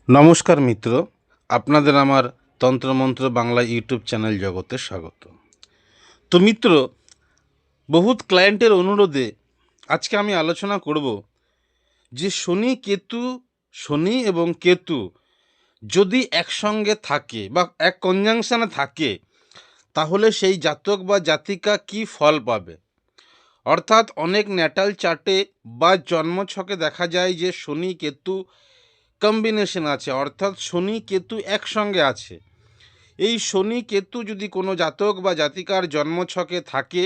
নমস্কার মিত্র, আপনাদের আমার তন্ত্রমন্ত্র বাংলা ইউটিউব চ্যানেল জগতে স্বাগত। তো মিত্র, বহুত ক্লায়েন্টের অনুরোধে আজকে আমি আলোচনা করব যে শনি এবং কেতু যদি একসঙ্গে থাকে বা এক কনজাংশনে থাকে, তাহলে সেই জাতক বা জাতিকা কি ফল পাবে। অর্থাৎ অনেক ন্যাটাল চার্টে বা জন্মছকে দেখা যায় যে শনি কেতু কম্বিনেশন আছে, অর্থাৎ শনি কেতু একসঙ্গে আছে। এই শনি কেতু যদি কোনো জাতক বা জাতিকার জন্মছকে থাকে,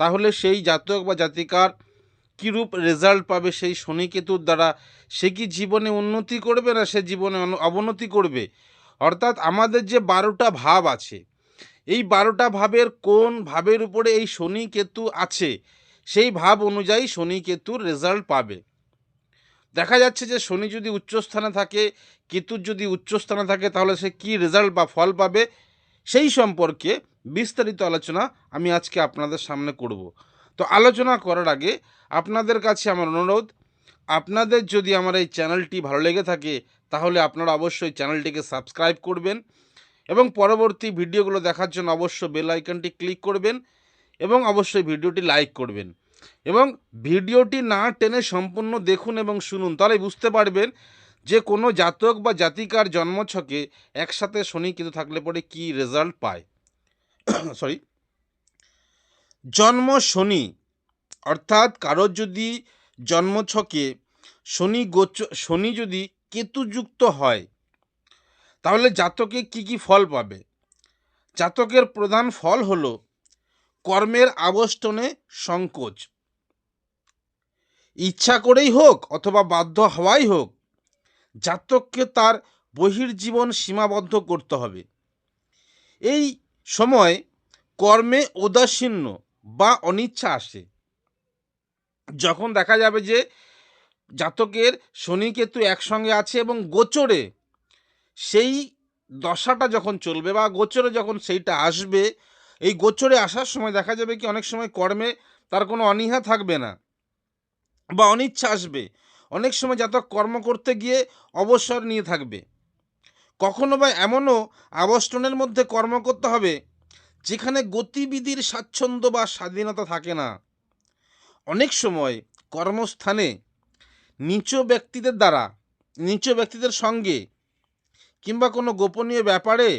তাহলে সেই জাতক বা জাতিকার কীরূপ রেজাল্ট পাবে সেই শনি কেতুর দ্বারা। সে কি জীবনে উন্নতি করবে না সে জীবনে অবনতি করবে। অর্থাৎ আমাদের যে 12টা ভাব আছে, এই 12টা ভাবের কোন ভাবের উপরে এই শনি কেতু আছে, সেই ভাব অনুযায়ী শনি কেতুর রেজাল্ট পাবে। দেখা যাচ্ছে যে শনি যদি উচ্চস্থানে থাকে, কেতুর যদি উচ্চস্থানে থাকে, তাহলে সে কী রেজাল্ট বা ফল পাবে, সেই সম্পর্কে বিস্তারিত আলোচনা আমি আজকে আপনাদের সামনে করব। তো আলোচনা করার আগে আপনাদের কাছে আমার অনুরোধ, আপনাদের যদি আমার এই চ্যানেলটি ভালো লেগে থাকে, তাহলে আপনারা অবশ্যই চ্যানেলটিকে সাবস্ক্রাইব করবেন এবং পরবর্তী ভিডিওগুলো দেখার জন্য অবশ্যই বেল আইকনটি ক্লিক করবেন এবং অবশ্যই ভিডিওটি লাইক করবেন এবং ভিডিওটি না টেনে সম্পূর্ণ দেখুন এবং শুনুন, তাহলে বুঝতে পারবেন যে কোনো জাতক বা জাতিকার জন্মছকে একসাথে শনি কেতু থাকলে পরে কি রেজাল্ট পায়। সরি, জন্ম শনি অর্থাৎ কারোর যদি জন্মছকে শনি যদি কেতুযুক্ত হয়, তাহলে জাতকে কি কি ফল পাবে। জাতকের প্রধান ফল হলো কর্মের আবষ্টনে সংকোচ, ইচ্ছা করেই হোক অথবা বাধ্য হওয়াই হোক, জাতককে তার বহির্জীবন সীমাবদ্ধ করতে হবে। এই সময় কর্মে ঔদাসীন্য বা অনিচ্ছা আসে। যখন দেখা যাবে যে জাতকের শনি কেতু একসঙ্গে আছে এবং গোচরে সেই দশাটা যখন চলবে বা গোচরে যখন সেইটা আসবে, এই গোচরে আসার সময় দেখা যাবে কি অনেক সময় কর্মে তার কোনো অনীহা থাকবে না বা অনিচ্ছা আসবে। অনেক সময় জাতক কর্ম করতে গিয়ে অবসর নিয়ে থাকবে। কখনো বা এমনও আবষ্টনের মধ্যে কর্ম করতে হবে যেখানে গতিবিধির স্বাচ্ছন্দ্য বা স্বাধীনতা থাকে না। অনেক সময় কর্মস্থানে নিচ ব্যক্তিদের সঙ্গে কিংবা কোনো গোপনীয় ব্যাপারে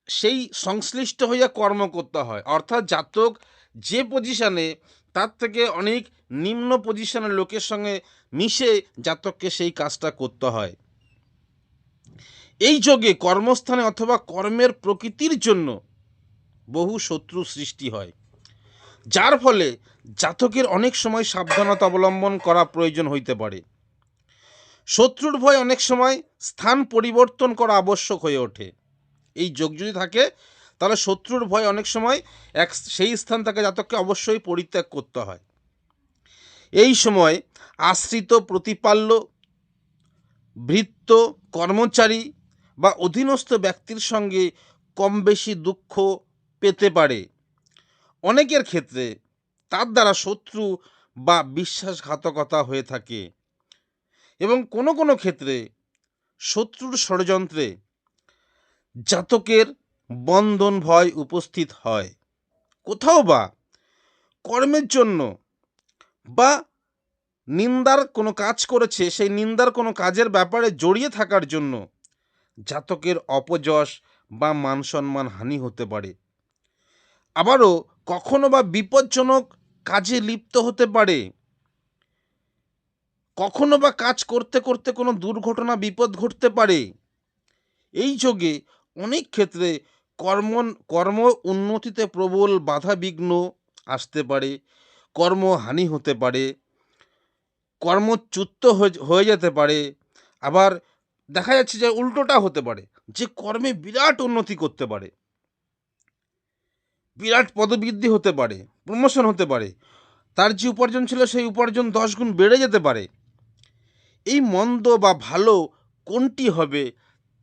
সেই সংশ্লিষ্ট হইয়া কর্ম করতে হয়। অর্থাৎ জাতক যে পজিশনে, তার থেকে অনেক নিম্ন পজিশনের লোকের সঙ্গে মিশে জাতককে সেই কাজটা করতে হয়। এই যোগে কর্মস্থানে অথবা কর্মের প্রকৃতির জন্য বহু শত্রু সৃষ্টি হয়, যার ফলে জাতকের অনেক সময় সাবধানতা অবলম্বন করা প্রয়োজন হইতে পারে। শত্রুর ভয় অনেক সময় স্থান পরিবর্তন করা আবশ্যক হয়ে ওঠে। এই যোগ যদি থাকে, তাহলে শত্রুর ভয় অনেক সময় সেই স্থান থেকে জাতককে অবশ্যই পরিত্যাগ করতে হয়। এই সময় আশ্রিত, প্রতিপাল্য, ভৃত্য, কর্মচারী বা অধীনস্থ ব্যক্তির সঙ্গে কম বেশি দুঃখ পেতে পারে। অনেকের ক্ষেত্রে তার দ্বারা শত্রু বা বিশ্বাসঘাতকতা হয়ে থাকে এবং কোনো কোনো ক্ষেত্রে শত্রুর ষড়যন্ত্রে জাতকের বন্ধন ভয় উপস্থিত হয়। কোথাও বা কর্মের জন্য বা নিন্দার কোনো কাজ করেছে, সেই নিন্দার কোনো কাজের ব্যাপারে জড়িয়ে থাকার জন্য জাতকের অপযশ বা মান সম্মান হানি হতে পারে। আবারও কখনো বা বিপজ্জনক কাজে লিপ্ত হতে পারে। কখনো বা কাজ করতে করতে কোনো দুর্ঘটনা বিপদ ঘটতে পারে। এই যোগে অনেক ক্ষেত্রে কর্ম উন্নতিতে প্রবল বাধা বিঘ্ন আসতে পারে, কর্মহানি হতে পারে, কর্মচ্যুত হয়ে যেতে পারে। আবার দেখা যাচ্ছে যে উল্টোটা হতে পারে, যে কর্মে বিরাট উন্নতি করতে পারে, বিরাট পদবৃদ্ধি হতে পারে, প্রমোশন হতে পারে, তার যে উপার্জন ছিল সেই উপার্জন 10 গুণ বেড়ে যেতে পারে। এই মন্দ বা ভালো কোনটি হবে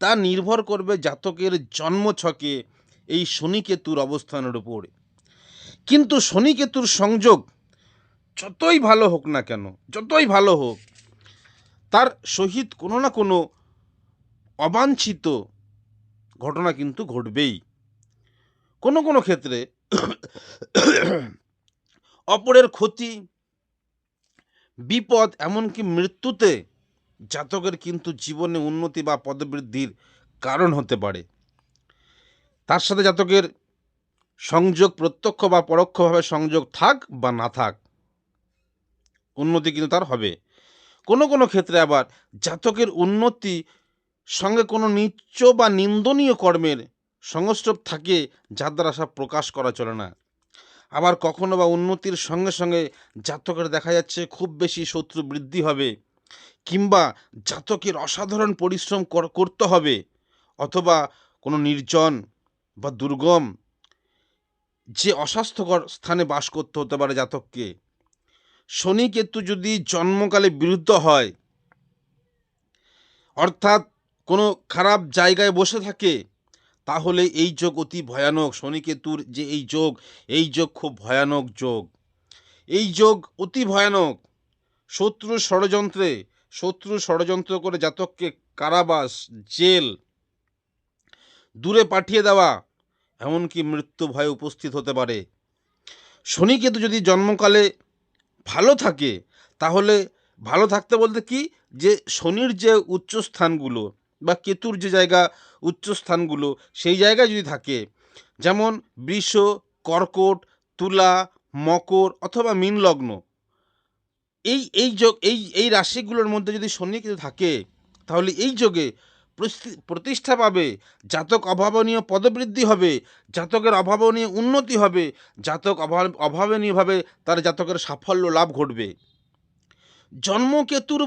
তা নির্ভর করবে জাতকের জন্মছকে এই শনিকেতুর অবস্থানের উপরে। কিন্তু শনিকেতুর সংযোগ যতই ভালো হোক না কেন, যতই ভালো হোক, তার সহিত কোনো না কোনো অবাঞ্ছিত ঘটনা কিন্তু ঘটবেই। কোনো কোনো ক্ষেত্রে অপরের ক্ষতি, বিপদ, এমনকি মৃত্যুতে জাতকের কিন্তু জীবনে উন্নতি বা পদবৃদ্ধির কারণ হতে পারে। তার সাথে জাতকের সংযোগ প্রত্যক্ষ বা পরোক্ষভাবে সংযোগ থাক বা না থাক, উন্নতি কিন্তু তার হবে। কোনো কোনো ক্ষেত্রে আবার জাতকের উন্নতি সঙ্গে কোনো নীচ বা নিন্দনীয় কর্মের সংস্রব থাকে, যার দ্বারা সব প্রকাশ করা চলে না। আবার কখনো বা উন্নতির সঙ্গে সঙ্গে জাতকের দেখা যাচ্ছে খুব বেশি শত্রু বৃদ্ধি হবে, কিংবা জাতকের অসাধারণ পরিশ্রম করতে হবে, অথবা কোনো নির্জন বা দুর্গম যে অস্বাস্থ্যকর স্থানে বাস করতে হতে পারে জাতককে। শনি কেতু যদি জন্মকালে বিরুদ্ধ হয়, অর্থাৎ কোনো খারাপ জায়গায় বসে থাকে, তাহলে এই যোগ অতি ভয়ানক। শনি কেতুর যে এই যোগ খুব ভয়ানক যোগ। এই যোগ অতি ভয়ানক। শত্রু ষড়যন্ত্র করে জাতককে কারাবাস, জেল, দূরে পাঠিয়ে দেওয়া, এমনকি মৃত্যু ভয় উপস্থিত হতে পারে। শনি কেতু যদি জন্মকালে ভালো থাকে, তাহলে ভালো থাকতে বলতে কি, যে শনির যে উচ্চস্থানগুলো বা কেতুর যে জায়গা উচ্চস্থানগুলো, সেই জায়গায় যদি থাকে, যেমন বৃষ, কর্কট, তুলা, মকর অথবা মীন লগ্ন, এই রাশিগুলোর মধ্যে যদি শনি কেতু থাকে, তাহলে এই যোগে প্রতিষ্ঠা পাবে, জাতক অভাবনীয় পদবৃদ্ধি হবে, জাতকের অভাবনীয় উন্নতি হবে, জাতক অভাবনীয়ভাবে তার জাতকের সাফল্য লাভ ঘটবে। জন্মকেতুর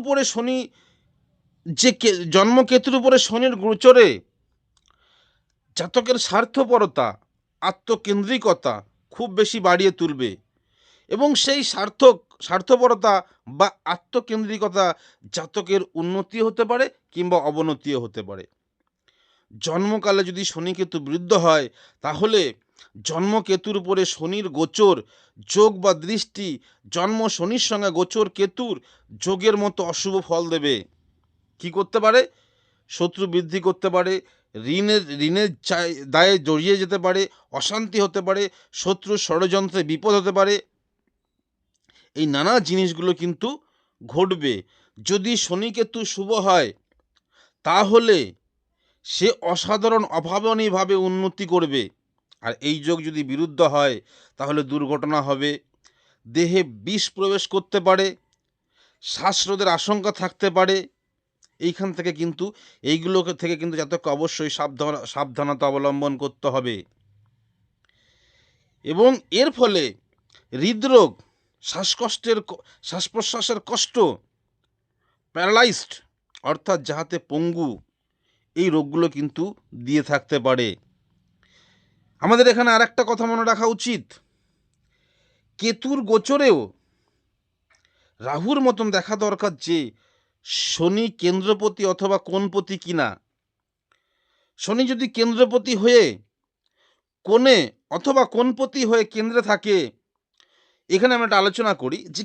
উপরে শনির গোচরে জাতকের স্বার্থপরতা, আত্মকেন্দ্রিকতা খুব বেশি বাড়িয়ে তুলবে, এবং সেই স্বার্থপরতা বা আত্মকেন্দ্রিকতা জাতকের উন্নতি হতে পারে কিংবা অবনতিও হতে পারে। জন্মকালে যদি শনিকেতু বিরুদ্ধ হয়, তাহলে জন্মকেতুর উপরে শনির গোচর, যোগ বা দৃষ্টি জন্ম শনির সঙ্গে গোচর কেতুর যোগের মতো অশুভ ফল দেবে। কি করতে পারে? শত্রু বৃদ্ধি করতে পারে, ঋণের দায়ে জড়িয়ে যেতে পারে, অশান্তি হতে পারে, শত্রুর ষড়যন্ত্রে বিপদ হতে পারে। এই নানা জিনিসগুলো কিন্তু ঘটবে। যদি শনিকেতু শুভ হয়, তাহলে সে অসাধারণ অভাবনীয়ভাবে উন্নতি করবে। আর এই যোগ যদি বিরুদ্ধ হয়, তাহলে দুর্ঘটনা হবে, দেহে বিষ প্রবেশ করতে পারে, শ্বাসরোধের আশঙ্কা থাকতে পারে। এইখান থেকে কিন্তু জাতককে অবশ্যই সাবধানতা অবলম্বন করতে হবে। এবং এর ফলে হৃদরোগ, শ্বাস প্রশ্বাসের কষ্ট, প্যারালাইজড অর্থাৎ যাহাতে পঙ্গু, এই রোগগুলো কিন্তু দিয়ে থাকতে পারে। আমাদের এখানে আর একটা কথা মনে রাখা উচিত, কেতুর গোচরেও রাহুর মতন দেখা দরকার যে শনি কেন্দ্রপতি অথবা কোণপতি কিনা। শনি যদি কেন্দ্রপতি হয়ে কোণে অথবা কোণপতি হয়ে কেন্দ্রে থাকে, এখানে আমরা একটা আলোচনা করি যে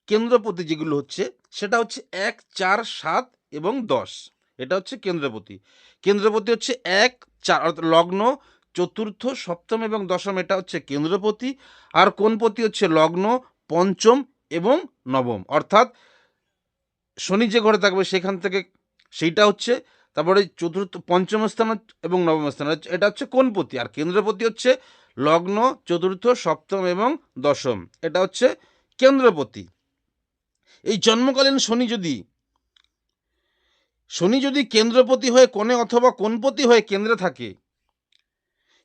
কেন্দ্রপতি যেগুলো হচ্ছে, সেটা হচ্ছে 1, 4, 7 এবং 10। এটা হচ্ছে কেন্দ্রপতি হচ্ছে 1, 4 অর্থাৎ লগ্ন, চতুর্থ, সপ্তম এবং দশম, এটা হচ্ছে কেন্দ্রপতি। আর কোণপতি হচ্ছে লগ্ন, পঞ্চম এবং নবম, অর্থাৎ শনি যে ঘরে থাকবে সেখান থেকে সেইটা হচ্ছে, তারপরে পঞ্চম স্থান এবং নবম স্থান, এটা হচ্ছে কোণপতি। আর কেন্দ্রপতি হচ্ছে লগ্ন, চতুর্থ, সপ্তম এবং দশম, এটা হচ্ছে কেন্দ্রপতি। এই জন্মকালীন শনি যদি কেন্দ্রপতি হয়ে কোণে অথবা কোণপতি হয়ে কেন্দ্রে থাকে,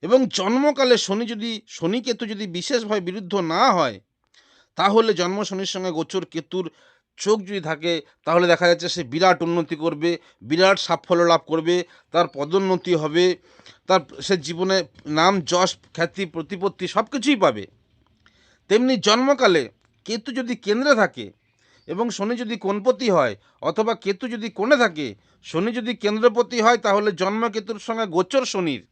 এবং জন্মকালে শনি কেতু যদি বিশেষভাবে বিরুদ্ধ না হয়, তাহলে জন্ম শনির সঙ্গে গোচর কেতুর চোখ যদি থাকে, তাহলে দেখা যাচ্ছে সে বিরাট উন্নতি করবে, বিরাট সাফল্য লাভ করবে, তার পদোন্নতি হবে, সে জীবনে নাম, যশ, খ্যাতি, প্রতিপত্তি সব কিছুই পাবে। তেমনি জন্মকালে কেতু যদি কেন্দ্রে থাকে এবং শনি যদি কোণপতি হয়, অথবা কেতু যদি কোণে থাকে, শনি যদি কেন্দ্রপতি হয়, তাহলে জন্মকেতুর সঙ্গে গোচর শনির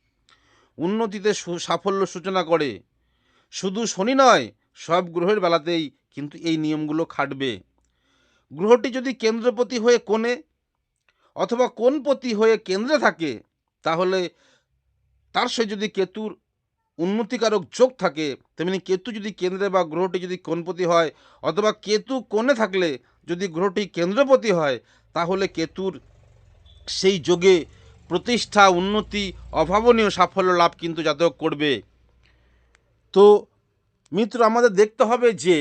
উন্নতিতে সাফল্য সূচনা করে। শুধু শনি নয়, সব গ্রহের বেলাতেই কিন্তু এই নিয়মগুলো খাটবে। গ্রহটি যদি কেন্দ্রপতি হয়ে কোণে অথবা কোণপতি হয়ে কেন্দ্রে থাকে, তাহলে তার সঙ্গে যদি কেতুর উন্নতিকারক যোগ থাকে, তেমনি কেতু যদি কেন্দ্রে বা গ্রহটি যদি কোণপতি হয়, অথবা কেতু কোণে থাকলে যদি গ্রহটি কেন্দ্রপতি হয়, তাহলে কেতুর সেই যোগে প্রতিষ্ঠা, উন্নতি, অভাবনীয় সাফল্য লাভ কিন্তু জাতক করবে। তো মিত্র, আমাদের দেখতে হবে যে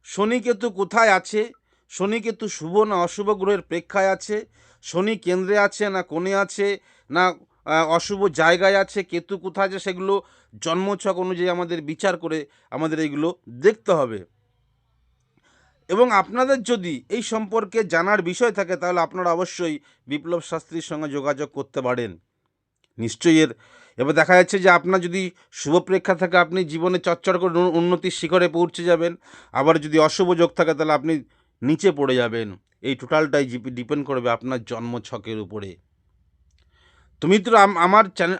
শনি কেতু কোথায় আছে, শনি কেতু শুভ না অশুভ গ্রহের প্রেক্ষায় আছে, শনি কেন্দ্রে আছে না কোণে আছে, না অশুভ জায়গায় আছে, কেতু কোথায় আছে, সেগুলো জন্মছক অনুযায়ী আমাদের বিচার করে আমাদের এইগুলো দেখতে হবে। এবং আপনাদের যদি এই সম্পর্কে জানার বিষয় থাকে, তাহলে আপনারা অবশ্যই বিপ্লব শাস্ত্রীর সঙ্গে যোগাযোগ করতে পারেন। নিশ্চয়ই এবার দেখা যাচ্ছে যে আপনার যদি শুভ প্রেক্ষা থাকে, আপনি জীবনে চচ্চর করে উন্নতির শিখরে পৌঁছে যাবেন। আবার যদি অশুভ যোগ থাকে, তাহলে আপনি নিচে পড়ে যাবেন। এই টোটালটাই ডিপেন্ড করবে আপনার জন্মছকের উপরে। তো মিত্র,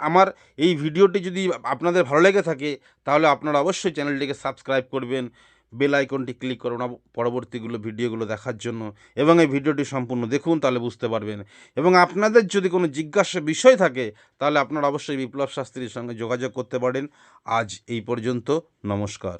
আমার এই ভিডিওটি যদি আপনাদের ভালো লেগে থাকে, তাহলে আপনারা অবশ্যই চ্যানেলটিকে সাবস্ক্রাইব করবেন, বেল আইকনটি ক্লিক করুন পরবর্তীগুলো ভিডিওগুলো দেখার জন্য, এবং এই ভিডিওটি সম্পূর্ণ দেখুন, তাহলে বুঝতে পারবেন। এবং আপনাদের যদি কোনো জিজ্ঞাসা বিষয় থাকে, তাহলে আপনারা অবশ্যই বিপ্লব শাস্ত্রীর সঙ্গে যোগাযোগ করতে পারেন। আজ এই পর্যন্ত, নমস্কার।